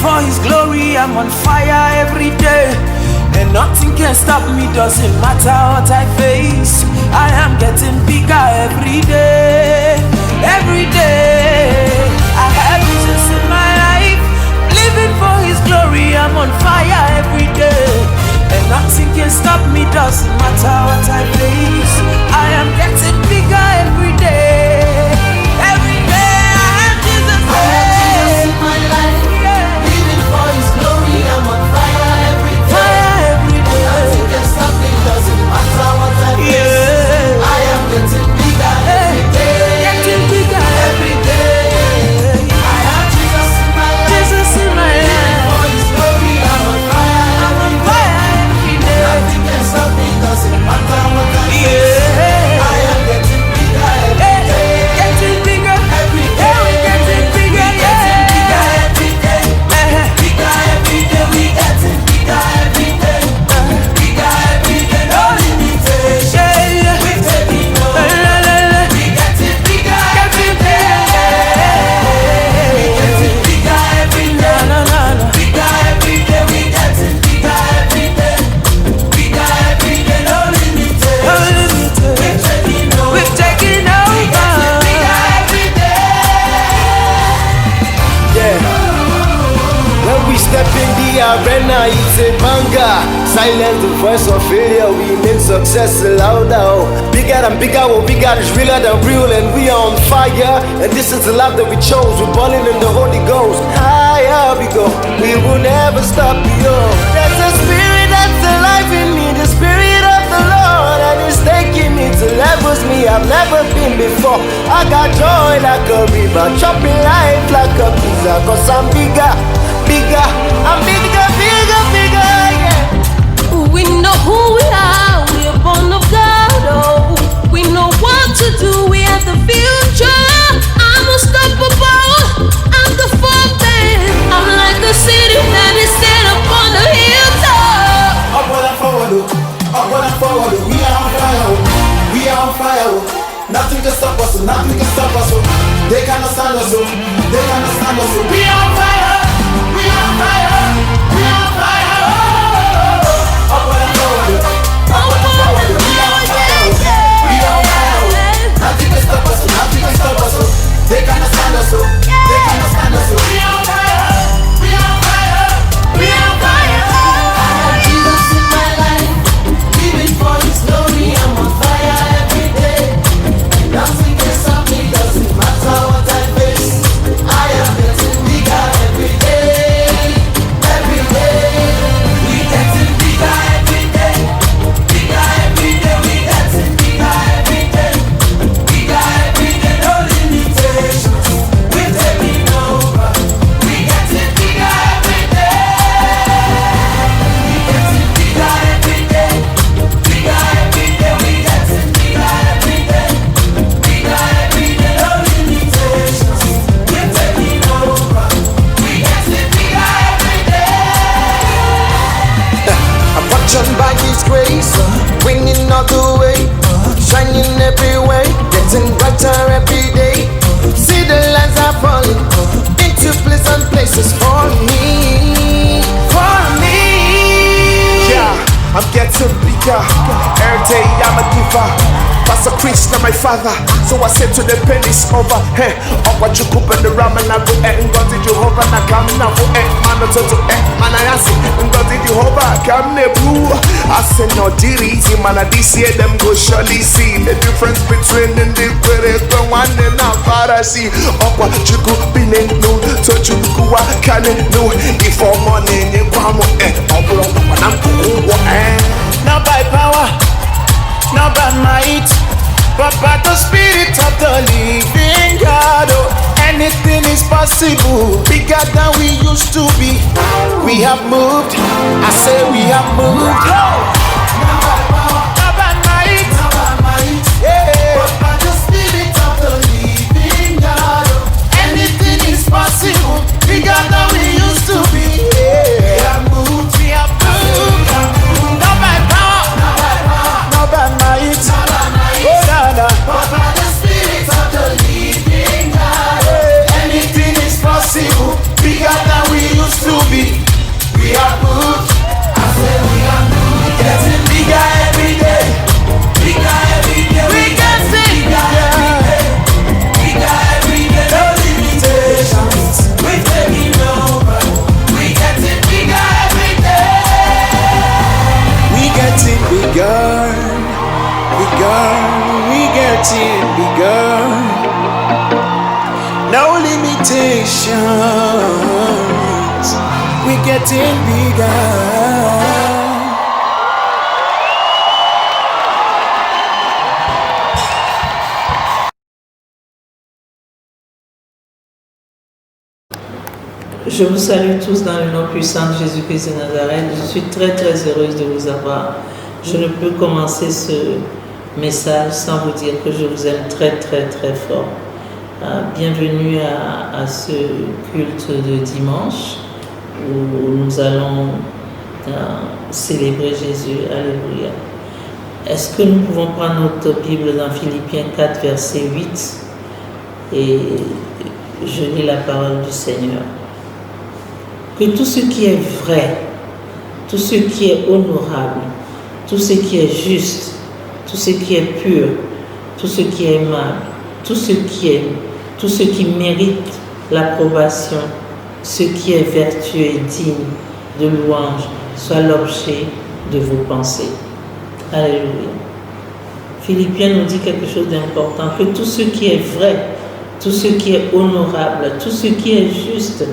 For his glory, I'm on fire every day, and nothing can stop me, doesn't matter what I face. I am getting bigger every day, every day. I have Jesus in my life, living for his glory, I'm on fire every day, and nothing can stop me, doesn't matter what I face. I am getting bigger every day, every day. I have Jesus in my life. For his glory, I'm on fire every day. Nothing can stop me, doesn't matter what I face. I am getting bigger every day. Getting bigger every day. I have Jesus in my life. Jesus in my life. For his glory, I'm on fire every day. Nothing can stop me, doesn't matter what I face. I am getting bigger every day. Getting bigger every day. We getting bigger, getting bigger every day. Every day we getting bigger every day. Bigger every day, no limitation. We taking over. We getting bigger every day. We getting bigger every day. Bigger every day, we getting bigger every day. Bigger every day, no limitation. We taking over. We've taken over. We getting bigger every day. Yeah. When we step in the arena, it's a banger. Silence the voice of failure, we make success louder. Bigger than bigger, what we got is realer than real, and we are on fire. And this is the life that we chose, we're balling in the Holy Ghost. Higher we go, we will never stop, yo. There's a spirit that's alive in me, the spirit of the Lord, and it's taking me to levels me I've never been before. I got joy like a river, chopping life like a pizza, cause I'm bigger. Bigger, I'm bigger, bigger, bigger, yeah. We know who we are, we are born of God, oh. We know what to do, we have the future. I'm unstoppable, I'm the fountain. I'm like a city that is set up on the hilltop. Upward and forward, upward and forward, we are on fire, we are on fire. Nothing can stop us, nothing can stop us. They cannot stand us, they cannot stand us. We are on fire, we are on fire, we are on fire. Upward and forward, upward and forward, we are on fire, we are on fire. Nothing can stop us, nothing can stop us. They cannot stand us, they cannot stand us. We are on fire, we are on fire, we are on fire. I have Jesus in my life, living for his glory. I'm on fire every day. Nothing can stop me, doesn't matter what I face. I am getting bigger every day. Every day, we getting bigger every day. Bigger every day, we getting bigger every day. Bigger every day, no limitations. We taking over. We getting bigger every day. We getting bigger every day. Bigger every day, we getting bigger every day. Bigger every day, no limitations. We're taking over. We getting bigger every day. I'm watching by his grace, winning all the way, shining every way, getting brighter every day. See the lights are falling into pleasant places for me, for me. Yeah, I'm getting bigger. Every day I'm a giver. Pastor Chris, now my father. So I said to the pen is over. Hey, up what you cook and the ramen I go and God did Jehovah na come now for man to man I ask and God did Jehovah come ne blue. I said no easy man this year them go surely see the difference between the different one and now Pharisee. Up what you cook been in no so you go can no if for money in kwamo up when I'm Not by power, not by might, but by the Spirit of the living God. Oh, anything is possible, bigger than we used to be. We have moved, I say we bigger, bigger, we getting bigger. No limitations, we getting bigger. Je vous salue tous dans le nom puissant de Jésus-Christ de Nazareth. Je suis très très heureuse de vous avoir. Je ne peux commencer ce message sans vous dire que je vous aime très très très fort. Bienvenue à ce culte de dimanche où nous allons célébrer Jésus. Alléluia. Est-ce que nous pouvons prendre notre Bible dans Philippiens 4, verset 8 et je lis la parole du Seigneur. Que tout ce qui est vrai, tout ce qui est honorable, tout ce qui est juste, tout ce qui est pur, tout ce qui est aimable, tout ce qui mérite l'approbation, ce qui est vertueux et digne de louange, soit l'objet de vos pensées. Alléluia. Philippiens nous dit quelque chose d'important, que tout ce qui est vrai, tout ce qui est honorable, tout ce qui est juste,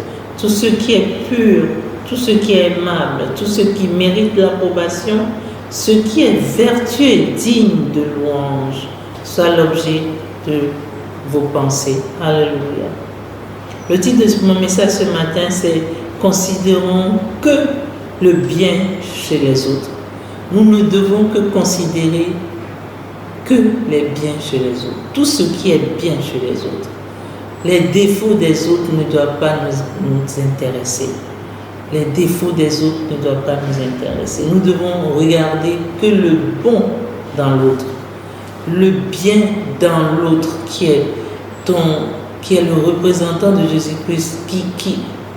tout ce qui est pur, tout ce qui est aimable, tout ce qui mérite l'approbation, ce qui est vertueux et digne de louange, soit l'objet de vos pensées. Alléluia. Le titre de mon message ce matin, c'est « Considérons que le bien chez les autres ». Nous ne devons que considérer que les biens chez les autres, tout ce qui est bien chez les autres. Les défauts des autres ne doivent pas nous intéresser. Les défauts des autres ne doivent pas nous intéresser. Nous devons regarder que le bon dans l'autre, le bien dans l'autre qui est le représentant de Jésus-Christ,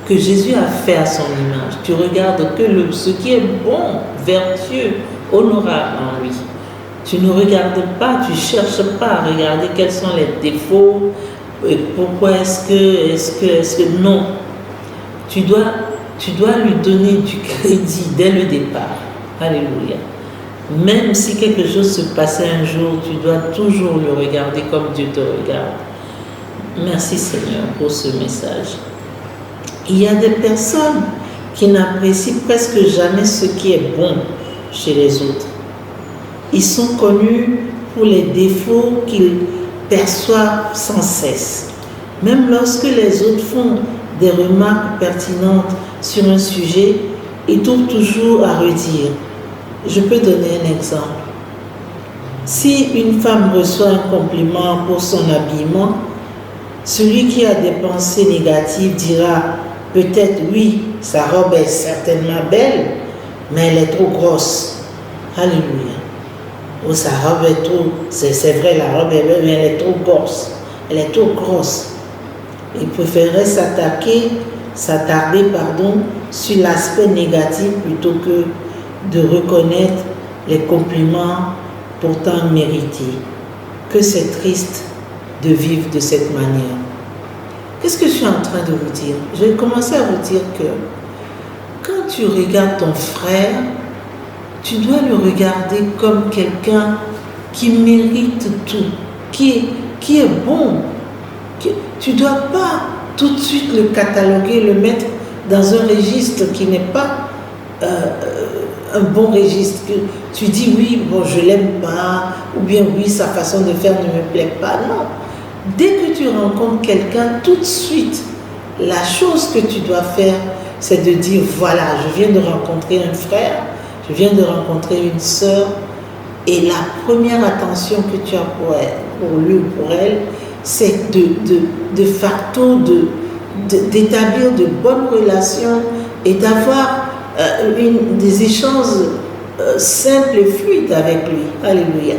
que Jésus a fait à son image. Tu regardes que ce qui est bon, vertueux, honorable en lui. Tu ne regardes pas, tu ne cherches pas à regarder quels sont les défauts. Pourquoi est-ce que non, tu dois lui donner du crédit dès le départ. Alléluia. Même si quelque chose se passait un jour, tu dois toujours le regarder comme Dieu te regarde. Merci Seigneur pour ce message. Il y a des personnes qui n'apprécient presque jamais ce qui est bon chez les autres. Ils sont connus pour les défauts qu'ils perçoivent sans cesse. Même lorsque les autres font des remarques pertinentes sur un sujet, ils trouvent toujours à redire. Je peux donner un exemple. Si une femme reçoit un compliment pour son habillement, celui qui a des pensées négatives dira peut-être oui, sa robe est certainement belle, mais elle est trop grosse. Alléluia. Oh, sa robe est trop, c'est vrai, la robe est belle, mais elle est trop grosse. Elle est trop grosse. Il préférerait s'attarder sur l'aspect négatif plutôt que de reconnaître les compliments pourtant mérités. Que c'est triste de vivre de cette manière. Qu'est-ce que je suis en train de vous dire? Je vais commencer à vous dire que quand tu regardes ton frère, tu dois le regarder comme quelqu'un qui mérite tout, qui est bon. Tu ne dois pas tout de suite le cataloguer, le mettre dans un registre qui n'est pas un bon registre. Tu dis oui, bon, je ne l'aime pas, ou bien oui, sa façon de faire ne me plaît pas. Non. Dès que tu rencontres quelqu'un, tout de suite, la chose que tu dois faire, c'est de dire voilà, je viens de rencontrer un frère, je viens de rencontrer une sœur, et la première attention que tu as pour lui ou pour elle, c'est de facto d'établir de bonnes relations et d'avoir des échanges simples et fluides avec lui. Alléluia.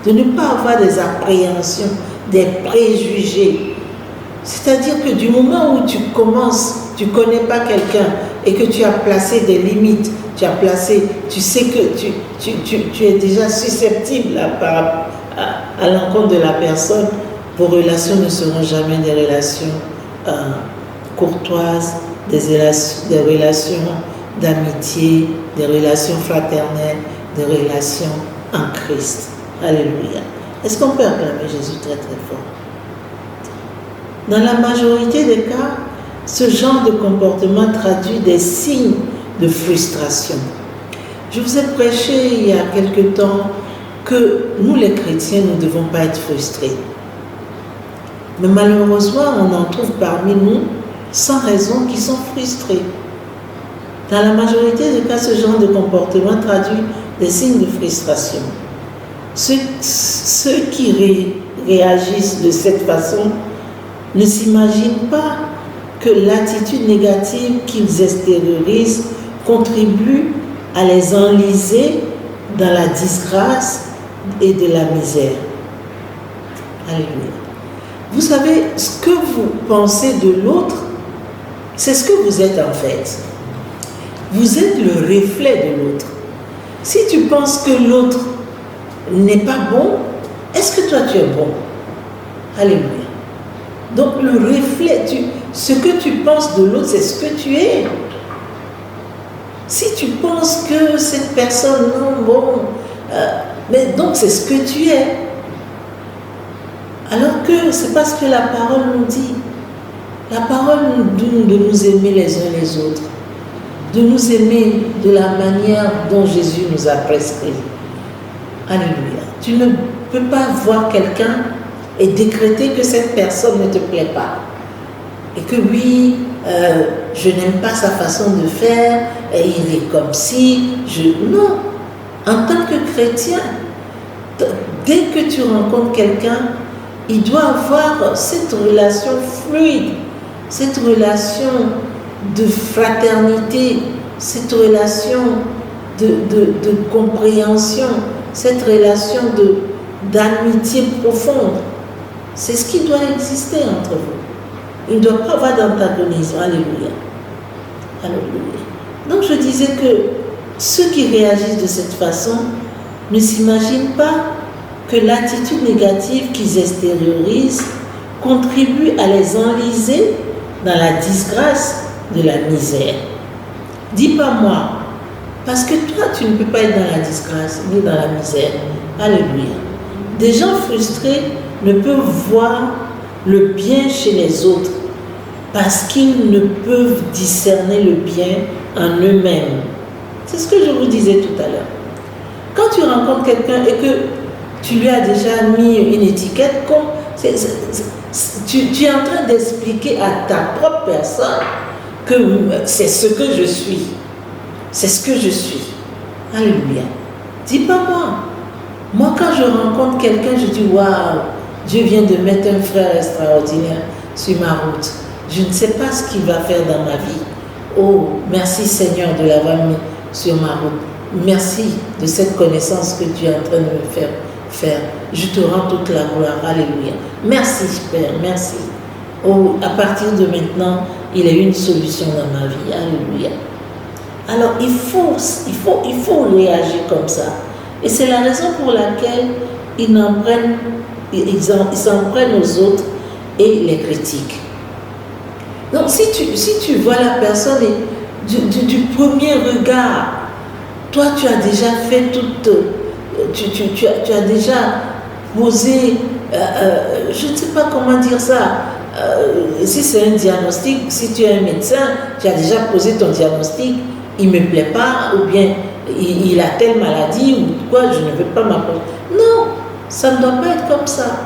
De ne pas avoir des appréhensions, des préjugés. C'est-à-dire que du moment où tu commences, tu ne connais pas quelqu'un et que tu as placé des limites, tu sais que tu es déjà susceptible à l'encontre de la personne, vos relations ne seront jamais des relations courtoises, des relations d'amitié, des relations fraternelles, des relations en Christ. Alléluia. Est-ce qu'on peut acclamer Jésus très très fort? Dans la majorité des cas, ce genre de comportement traduit des signes de frustration. Je vous ai prêché il y a quelque temps que nous les chrétiens, nous ne devons pas être frustrés. Mais malheureusement, on en trouve parmi nous sans raison qui sont frustrés. Dans la majorité des cas, ce genre de comportement traduit des signes de frustration. Ceux qui réagissent de cette façon ne s'imaginent pas que l'attitude négative qu'ils extériorisent contribue à les enliser dans la disgrâce et de la misère. Alléluia. Vous savez, ce que vous pensez de l'autre, c'est ce que vous êtes en fait. Vous êtes le reflet de l'autre. Si tu penses que l'autre n'est pas bon, est-ce que toi tu es bon? Alléluia. Donc le reflet, ce que tu penses de l'autre, c'est ce que tu es. Si tu penses que cette personne, non, bon, mais donc c'est ce que tu es. Alors que c'est pas ce que la parole nous dit. La parole nous dit de nous aimer les uns les autres, de nous aimer de la manière dont Jésus nous a prescrit. Alléluia. Tu ne peux pas voir quelqu'un et décréter que cette personne ne te plaît pas. Et que oui, je n'aime pas sa façon de faire, et il est comme si, non. En tant que chrétien, dès que tu rencontres quelqu'un, il doit avoir cette relation fluide, cette relation de fraternité, cette relation de compréhension, cette relation d'amitié profonde. C'est ce qui doit exister entre vous. Il ne doit pas avoir d'antagonisme. Alléluia. Alléluia. Donc je disais que ceux qui réagissent de cette façon ne s'imaginent pas que l'attitude négative qu'ils extériorisent contribue à les enliser dans la disgrâce de la misère. Dis pas moi, parce que toi tu ne peux pas être dans la disgrâce ni dans la misère. Alléluia. Des gens frustrés ne peuvent voir le bien chez les autres parce qu'ils ne peuvent discerner le bien en eux-mêmes. C'est ce que je vous disais tout à l'heure. Quand tu rencontres quelqu'un et que tu lui as déjà mis une étiquette, tu es en train d'expliquer à ta propre personne que c'est ce que je suis. C'est ce que je suis. Alléluia. Dis pas moi. Moi, quand je rencontre quelqu'un, je dis waouh, Dieu vient de mettre un frère extraordinaire sur ma route. Je ne sais pas ce qu'il va faire dans ma vie. Oh, merci Seigneur de l'avoir mis sur ma route. Merci de cette connaissance que tu es en train de me faire. Je te rends toute la gloire. Alléluia. Merci Père, merci. Oh, à partir de maintenant, il y a une solution dans ma vie. Alléluia. Alors, il faut réagir comme ça. Et c'est la raison pour laquelle ils s'en prennent aux autres et les critiquent. Donc, si tu vois la personne du premier regard, toi, tu as déjà fait toute... Tu as déjà posé... je ne sais pas comment dire ça. Si c'est un diagnostic, si tu es un médecin, tu as déjà posé ton diagnostic. Il ne me plaît pas, ou bien il a telle maladie, ou quoi, je ne veux pas m'approcher. Non, ça ne doit pas être comme ça.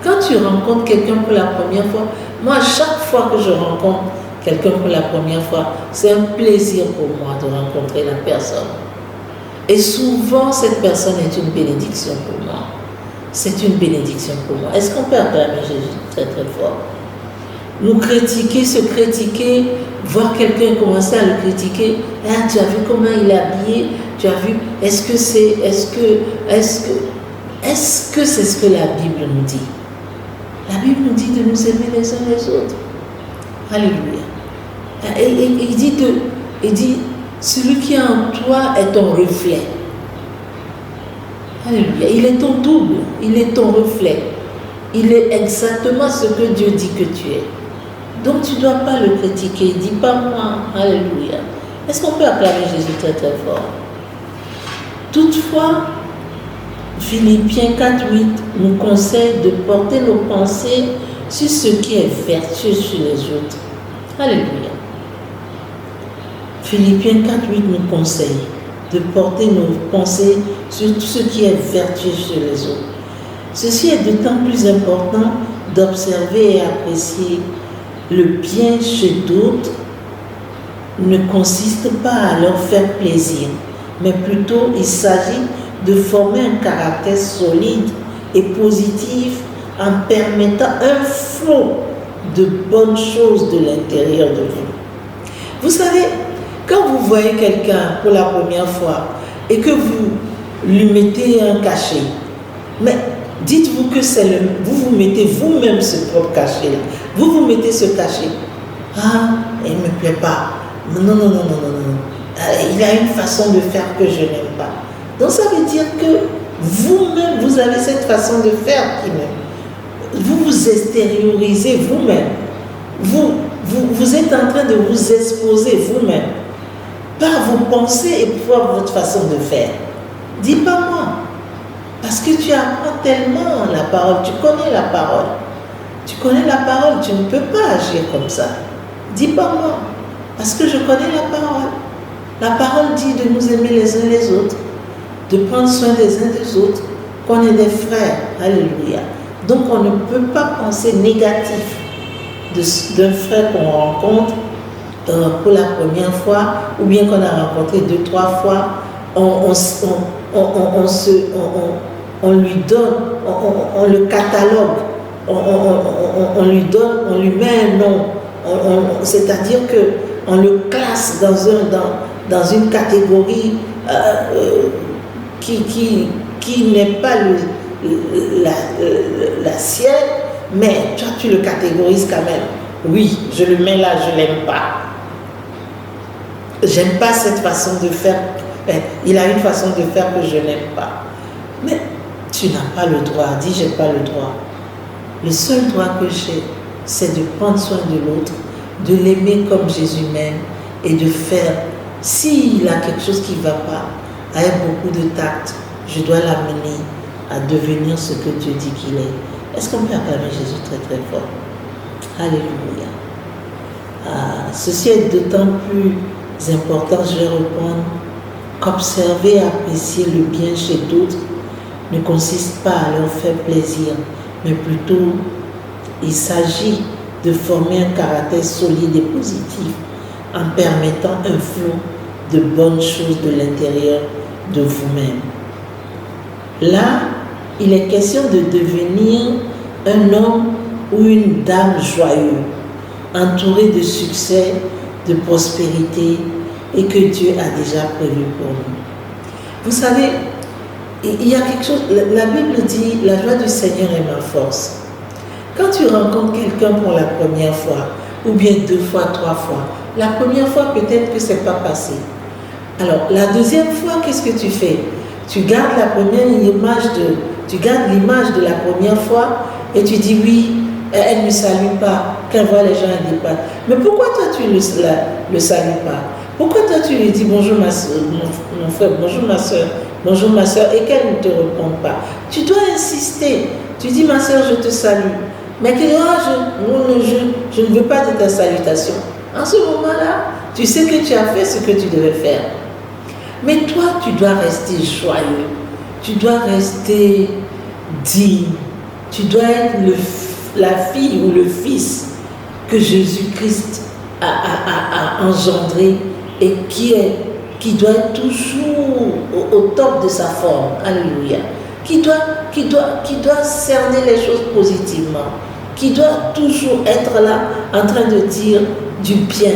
Quand tu rencontres quelqu'un pour la première fois, moi, chaque fois que je rencontre quelqu'un pour la première fois, c'est un plaisir pour moi de rencontrer la personne. Et souvent, cette personne est une bénédiction pour moi. C'est une bénédiction pour moi. Est-ce qu'on peut acclamer Jésus très très fort? Nous critiquer, se critiquer, voir quelqu'un commencer à le critiquer. Ah, tu as vu comment il est habillé? Tu as vu? Est-ce que c'est ce que la Bible nous dit? La Bible nous dit de nous aimer les uns les autres. Alléluia. Et il dit, celui qui est en toi est ton reflet. Alléluia. Il est ton double, il est ton reflet. Il est exactement ce que Dieu dit que tu es. Donc tu ne dois pas le critiquer. Dis pas moi. Alléluia. Est-ce qu'on peut acclamer Jésus très très fort? Toutefois, Philippiens 4:8 nous conseille de porter nos pensées sur ce qui est vertueux sur les autres. Alléluia. Philippiens 4:8 nous conseille de porter nos pensées sur tout ce qui est vertueux sur les autres. Ceci est d'autant plus important d'observer et apprécier le bien chez d'autres ne consiste pas à leur faire plaisir, mais plutôt il s'agit de former un caractère solide et positif en permettant un flot de bonnes choses de l'intérieur de vous. Vous savez, quand vous voyez quelqu'un pour la première fois et que vous lui mettez un cachet, mais dites-vous que vous mettez vous-même ce propre cachet-là. Vous mettez ce cachet. Ah, il ne me plaît pas. Non. Il a une façon de faire que je n'aime pas. Donc ça veut dire que vous-même, vous avez cette façon de faire qui m'aime. Vous vous extériorisez vous-même. Vous êtes en train de vous exposer vous-même par vos pensées et par votre façon de faire. Dis pas moi. Parce que tu apprends tellement la parole. Tu connais la parole. Tu connais la parole. Tu ne peux pas agir comme ça. Dis pas moi. Parce que je connais la parole. La parole dit de nous aimer les uns les autres, de prendre soin des uns des autres, qu'on est des frères. Alléluia. Donc on ne peut pas penser négatif d'un frère qu'on rencontre pour la première fois, ou bien qu'on a rencontré 2-3 fois. On lui donne, on le catalogue, on lui donne, on lui met un nom. C'est-à-dire qu'on le classe dans une catégorie qui n'est pas la sienne, mais toi tu le catégorises quand même. Oui, je le mets là, je ne l'aime pas. J'aime pas cette façon de faire. Il a une façon de faire que je n'aime pas. Mais tu n'as pas le droit. Dis, j'ai pas le droit. Le seul droit que j'ai, c'est de prendre soin de l'autre, de l'aimer comme Jésus m'aime et de faire, s'il a quelque chose qui ne va pas, avec beaucoup de tact, je dois l'amener à devenir ce que Dieu dit qu'il est. Est-ce qu'on peut acclamer Jésus très très fort? Alléluia. Ceci est d'autant plus important, je vais reprendre, qu'observer et apprécier le bien chez d'autres ne consiste pas à leur faire plaisir, mais plutôt il s'agit de former un caractère solide et positif en permettant un flot de bonnes choses de l'intérieur de vous-même. Là, il est question de devenir un homme ou une dame joyeux, entouré de succès, de prospérité et que Dieu a déjà prévu pour nous. Vous savez, il y a quelque chose, la Bible dit, la joie du Seigneur est ma force. Quand tu rencontres quelqu'un pour la première fois, ou bien 2 fois, 3 fois, la première fois peut-être que ce n'est pas passé. Alors, la deuxième fois, qu'est-ce que tu fais? Tu gardes l'image de la première fois et tu dis oui, elle ne me salue pas. Quand elle voit les gens, elle dit pas. Mais pourquoi toi tu ne le salues pas? Pourquoi toi tu lui dis bonjour ma soeur, mon frère, bonjour ma soeur, et qu'elle ne te répond pas? Tu dois insister. Tu dis ma soeur, je te salue. Mais je ne veux pas de ta salutation. En ce moment-là, tu sais que tu as fait ce que tu devais faire. Mais toi, tu dois rester joyeux. Tu dois rester digne. Tu dois être la fille ou le fils que Jésus-Christ a engendré et qui doit être toujours au top de sa forme. Alléluia. Qui doit cerner les choses positivement. Qui doit toujours être là en train de dire du bien.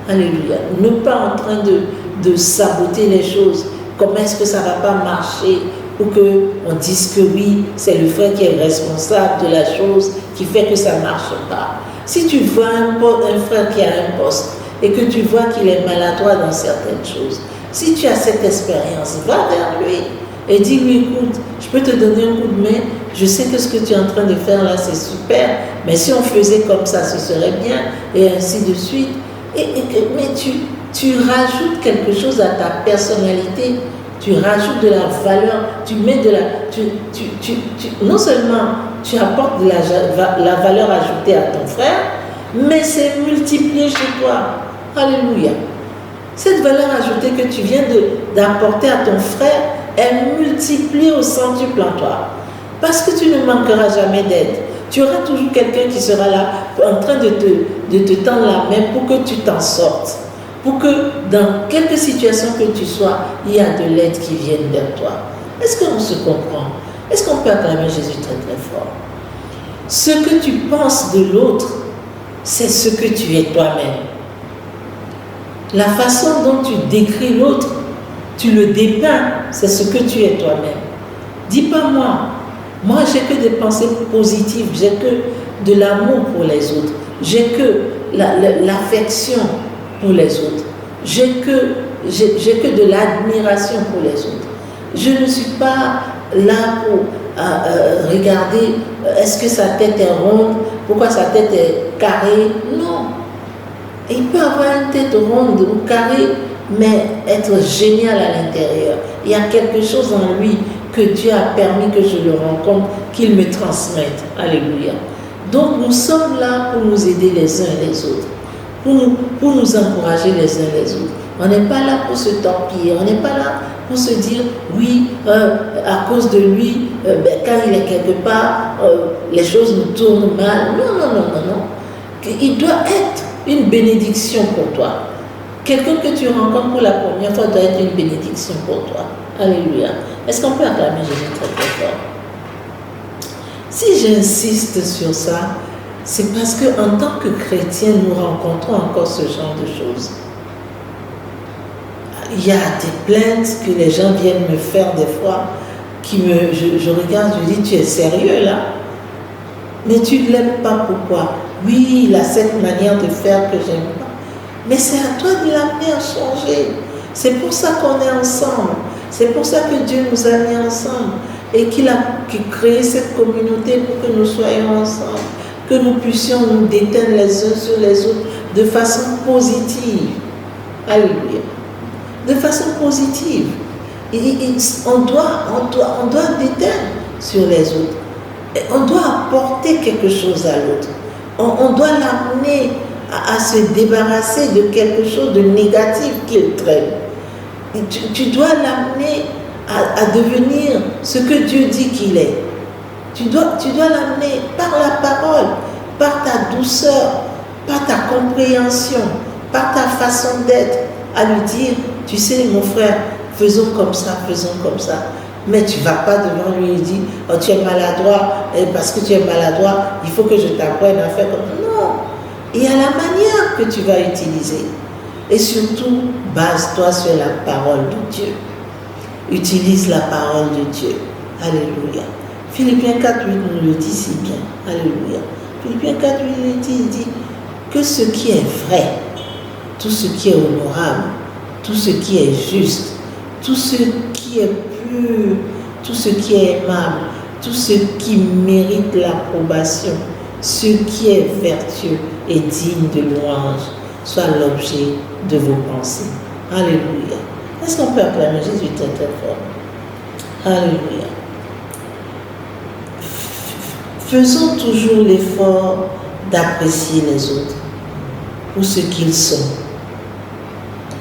Alléluia. Ne pas en train de saboter les choses. Comment est-ce que ça ne va pas marcher pour qu'on dise que oui, c'est le frère qui est responsable de la chose qui fait que ça ne marche pas. Si tu vois un frère qui a un poste et que tu vois qu'il est maladroit dans certaines choses, si tu as cette expérience, va vers lui et dis-lui, écoute, je peux te donner un coup de main, je sais que ce que tu es en train de faire là, c'est super, mais si on faisait comme ça, ce serait bien, et ainsi de suite. Mais tu rajoutes quelque chose à ta personnalité tu rajoutes de la valeur, tu mets de la... non seulement tu apportes de la valeur ajoutée à ton frère, mais c'est multiplié chez toi. Alléluia. Cette valeur ajoutée que tu viens d'apporter à ton frère est multipliée au centuple en toi. Parce que tu ne manqueras jamais d'aide. Tu auras toujours quelqu'un qui sera là en train de te tendre la main pour que tu t'en sortes. Pour que dans quelque situation que tu sois, il y a de l'aide qui vienne vers toi. Est-ce qu'on se comprend? Est-ce qu'on peut acclamer Jésus très très fort? Ce que tu penses de l'autre, c'est ce que tu es toi-même. La façon dont tu décris l'autre, tu le dépeins, c'est ce que tu es toi-même. Dis pas moi. Moi, j'ai que des pensées positives, j'ai que de l'amour pour les autres, j'ai que l'affection pour les autres, j'ai que de l'admiration pour les autres. Je ne suis pas là pour regarder est-ce que sa tête est ronde, pourquoi sa tête est carrée. Non. Il peut avoir une tête ronde ou carrée, mais être génial à l'intérieur. Il y a quelque chose en lui que Dieu a permis que je le rencontre, qu'il me transmette. Alléluia. Donc nous sommes là pour nous aider les uns et les autres, pour nous encourager les uns les autres. On n'est pas là pour se torpiller, on n'est pas là pour se dire oui, à cause de lui, quand il est quelque part, les choses nous tournent mal. Non, non, non, non, non. Il doit être une bénédiction pour toi. Quelqu'un que tu rencontres pour la première fois doit être une bénédiction pour toi. Alléluia. Est-ce qu'on peut acclamer Jésus très très fort? Si j'insiste sur ça, c'est parce qu'en tant que chrétien, nous rencontrons encore ce genre de choses. Il y a des plaintes que les gens viennent me faire des fois, je regarde, je dis, tu es sérieux là? Mais tu ne l'aimes pas, pourquoi? Oui, il a cette manière de faire que j'aime pas. Mais c'est à toi de l'amener à changer. C'est pour ça qu'on est ensemble. C'est pour ça que Dieu nous a mis ensemble et qu'il a créé cette communauté pour que nous soyons ensemble, que nous puissions nous déteindre les uns sur les autres de façon positive. Alléluia. De façon positive. On doit déteindre sur les autres. Et on doit apporter quelque chose à l'autre. On doit l'amener à se débarrasser de quelque chose de négatif qu'il traîne. Tu dois l'amener à devenir ce que Dieu dit qu'il est. Tu dois l'amener par la parole, par ta douceur, par ta compréhension, par ta façon d'être, à lui dire, tu sais mon frère, faisons comme ça, faisons comme ça. Mais tu ne vas pas devant lui et dire, oh, tu es maladroit, et parce que tu es maladroit, il faut que je t'apprenne à faire comme ça. Non, il y a la manière que tu vas utiliser. Et surtout, base-toi sur la parole de Dieu. Utilise la parole de Dieu. Alléluia. Philippiens 4, 8 nous le dit si bien. Alléluia. Philippiens 4, 8 il dit que ce qui est vrai, tout ce qui est honorable, tout ce qui est juste, tout ce qui est pur, tout ce qui est aimable, tout ce qui mérite l'approbation, ce qui est vertueux et digne de louange, soit l'objet de vos pensées. Alléluia. Est-ce qu'on peut acclamer Jésus très très fort? Alléluia. Faisons toujours l'effort d'apprécier les autres pour ce qu'ils sont.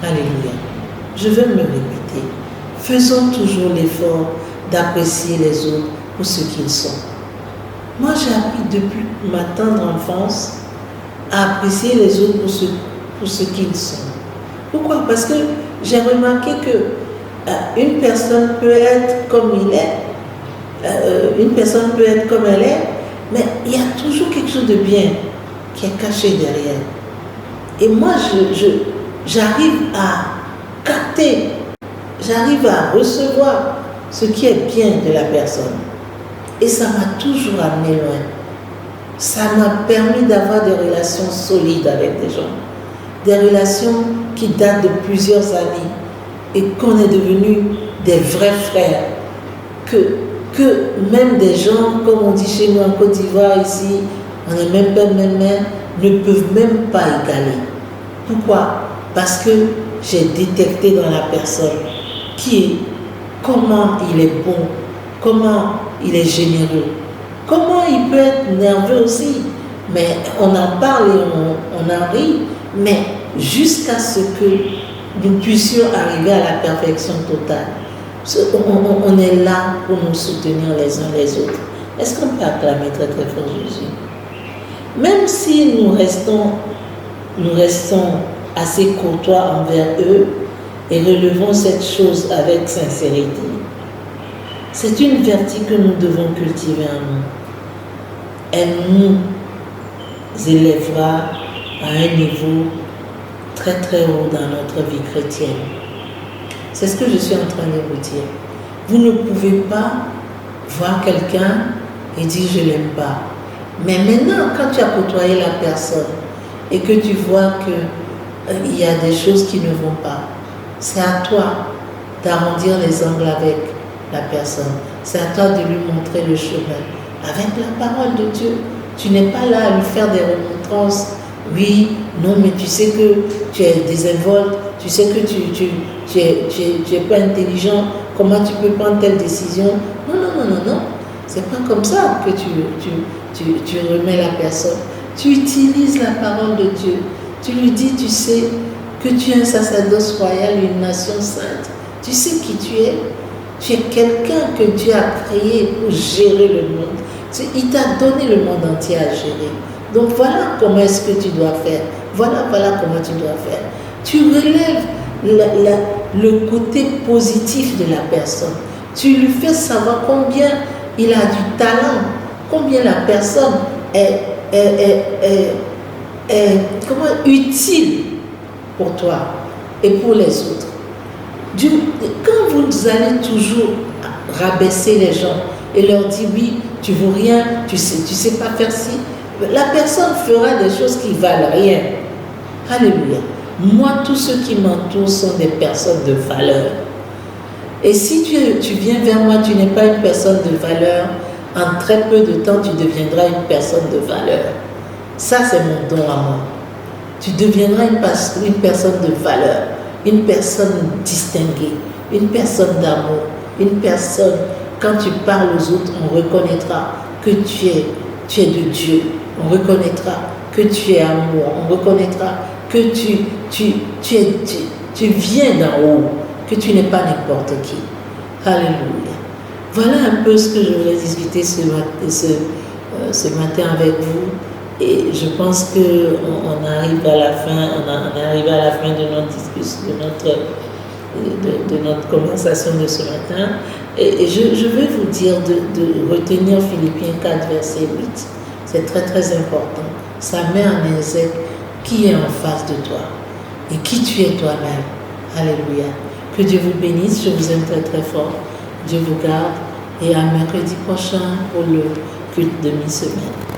Alléluia. Je vais me répéter. Faisons toujours l'effort d'apprécier les autres pour ce qu'ils sont. Moi, j'ai appris depuis ma tendre enfance à apprécier les autres pour ce qu'ils sont. Pourquoi? Parce que j'ai remarqué que une personne peut être comme il est, une personne peut être comme elle est, mais il y a toujours quelque chose de bien qui est caché derrière. Et moi, j'arrive à capter, j'arrive à recevoir ce qui est bien de la personne. Et ça m'a toujours amené loin. Ça m'a permis d'avoir des relations solides avec des gens. Des relations qui datent de plusieurs années et qu'on est devenus des vrais frères. Que même des gens, comme on dit chez nous en Côte d'Ivoire, ici, on est même père, même mère, ne peuvent même pas égaler. Pourquoi? Parce que j'ai détecté dans la personne qui comment il est bon, comment il est généreux, comment il peut être nerveux aussi. Mais on en parle et on en rit, mais jusqu'à ce que nous puissions arriver à la perfection totale. On est là pour nous soutenir les uns les autres. Est-ce qu'on peut acclamer très très fort Jésus? Même si nous restons assez courtois envers eux et relevons cette chose avec sincérité, c'est une vertu que nous devons cultiver en nous. Elle nous élèvera à un niveau très très haut dans notre vie chrétienne. C'est ce que je suis en train de vous dire. Vous ne pouvez pas voir quelqu'un et dire je ne l'aime pas. Mais maintenant, quand tu as côtoyé la personne et que tu vois qu'il y a des choses qui ne vont pas, c'est à toi d'arrondir les angles avec la personne. C'est à toi de lui montrer le chemin. Avec la parole de Dieu, tu n'es pas là à lui faire des remontrances. Oui, non, mais tu sais que tu es désinvolte, tu sais que tu es pas intelligent, comment tu peux prendre telle décision? Non. C'est pas comme ça que tu remets la personne. Tu utilises la parole de Dieu. Tu lui dis, tu sais que tu es un sacerdoce royal, une nation sainte. Tu sais qui tu es. Tu es quelqu'un que Dieu a créé pour gérer le monde. Il t'a donné le monde entier à gérer. Donc voilà comment est-ce que tu dois faire. Voilà comment tu dois faire. Tu relèves le côté positif de la personne. Tu lui fais savoir combien il a du talent, combien la personne est utile pour toi et pour les autres. Quand vous allez toujours rabaisser les gens et leur dire oui, tu vaux rien, tu sais pas faire ci, la personne fera des choses qui valent rien. Alléluia. Moi, tous ceux qui m'entourent sont des personnes de valeur. Et si tu viens vers moi, tu n'es pas une personne de valeur, en très peu de temps, tu deviendras une personne de valeur. Ça, c'est mon don à moi. Tu deviendras une personne de valeur, une personne distinguée, une personne d'amour, une personne, quand tu parles aux autres, on reconnaîtra que tu es de Dieu. On reconnaîtra que tu es amour. On reconnaîtra que tu viens d'en haut, que tu n'es pas n'importe qui. Alléluia. Voilà un peu ce que je voulais discuter ce matin avec vous. Et je pense qu'on arrive à la fin, on est arrivé à la fin de notre discussion, de notre conversation de ce matin. Et je veux vous dire de retenir Philippiens 4, verset 8. C'est très très important. Ça met en exergue qui est en face de toi et qui tu es toi-même. Alléluia. Que Dieu vous bénisse. Je vous aime très très fort. Dieu vous garde. Et à mercredi prochain pour le culte de mi-semaine.